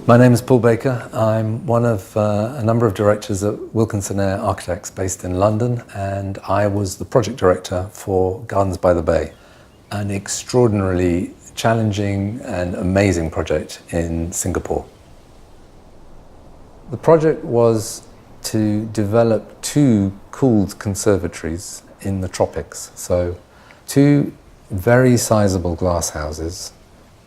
My name is Paul Baker. I'm one of a number of directors at WilkinsonEyre Architects based in London, and I was the project director for Gardens by the Bay, an extraordinarily challenging and amazing project in Singapore. The project was to develop two cooled conservatories in the tropics, so two very sizable glass houses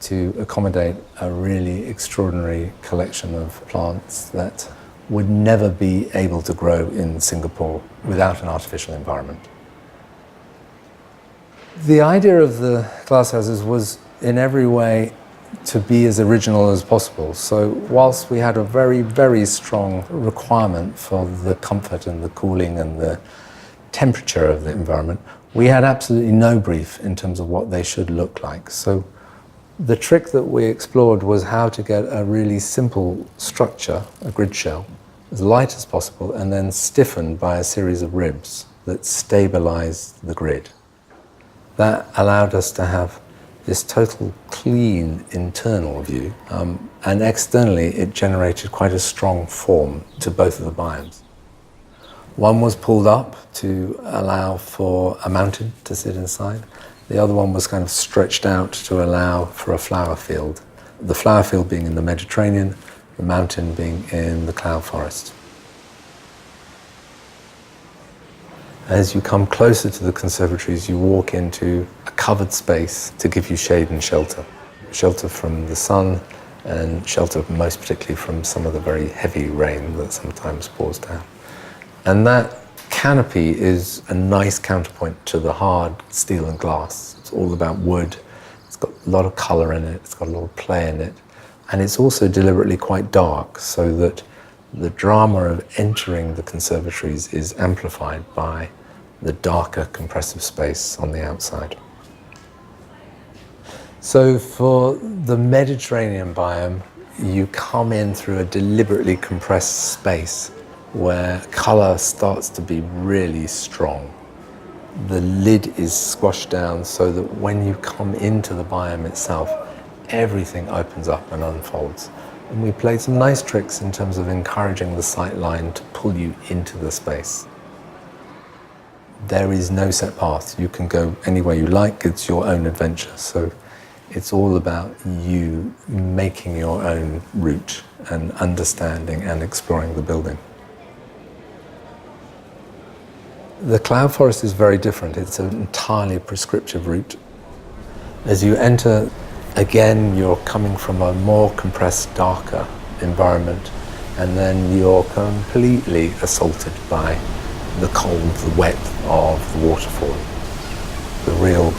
to accommodate a really extraordinary collection of plants that would never be able to grow in Singapore without an artificial environment. The idea of the glasshouses was in every way to be as original as possible. So whilst we had a very, very strong requirement for the comfort and the cooling and the temperature of the environment, we had absolutely no brief in terms of what they should look like. So the trick that we explored was how to get a really simple structure, a grid shell, as light as possible, and then stiffened by a series of ribs that stabilized the grid. That allowed us to have this total clean internal view, and externally it generated quite a strong form to both of the biomes. One was pulled up to allow for a mountain to sit inside. The other one was kind of stretched out to allow for a flower field. The flower field being in the Mediterranean, the mountain being in the cloud forest. As you come closer to the conservatories, you walk into a covered space to give you shade and shelter. Shelter from the sun and shelter most particularly from some of the very heavy rain that sometimes pours down. And that canopy is a nice counterpoint to the hard steel and glass. It's all about wood. It's got a lot of colour in it. It's got a lot of play in it. And it's also deliberately quite dark so that the drama of entering the conservatories is amplified by the darker compressive space on the outside. So for the Mediterranean biome, you come in through a deliberately compressed space where colour starts to be really strong. The lid is squashed down so that when you come into the biome itself, everything opens up and unfolds. And we played some nice tricks in terms of encouraging the sight line to pull you into the space. There is no set path. You can go anywhere you like. It's your own adventure. So it's all about you making your own route and understanding and exploring the building. The cloud forest is very different. It's an entirely prescriptive route. As you enter, again, you're coming from a more compressed, darker environment, and then you're completely assaulted by the cold, the wet of the waterfall, the real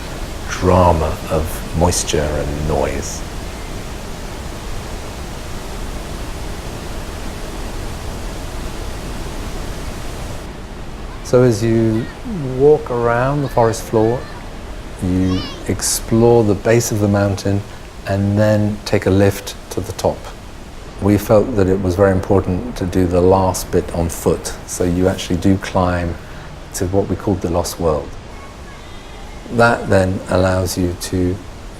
drama of moisture and noise. So as you walk around the forest floor, you explore the base of the mountain and then take a lift to the top. We felt that it was very important to do the last bit on foot, so you actually do climb to what we called the Lost World. That then allows you to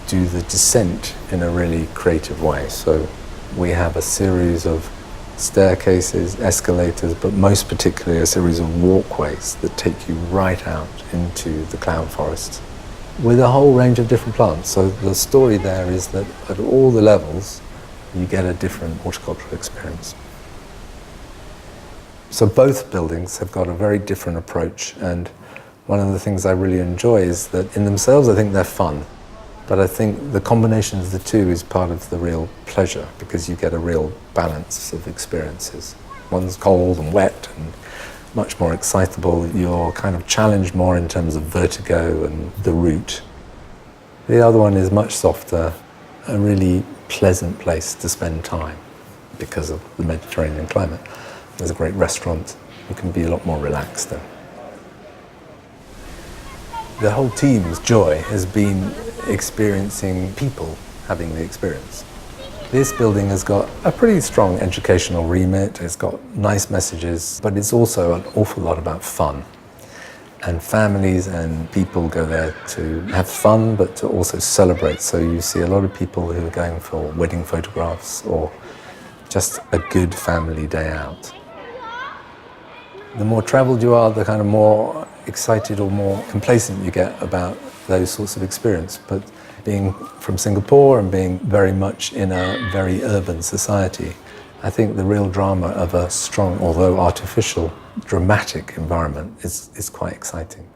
do the descent in a really creative way. So we have a series of staircases, escalators, but most particularly a series of walkways that take you right out into the cloud forest with a whole range of different plants. So the story there is that at all the levels, you get a different horticultural experience. So both buildings have got a very different approach, and one of the things I really enjoy is that in themselves I think they're fun, but I think the combination of the two is part of the real pleasure because you get a real balance of experiences. One's cold and wet and much more excitable. You're kind of challenged more in terms of vertigo and the route. The other one is much softer, a really pleasant place to spend time because of the Mediterranean climate. There's a great restaurant. You can be a lot more relaxed there. The whole team's joy has been experiencing people having the experience. This building has got a pretty strong educational remit. It's got nice messages, but it's also an awful lot about fun. And families and people go there to have fun, but to also celebrate. So you see a lot of people who are going for wedding photographs or just a good family day out. The more travelled you are, the kind of more excited or more complacent you get about those sorts of experience. But being from Singapore and being very much in a very urban society, I think the real drama of a strong, although artificial, dramatic environment is quite exciting.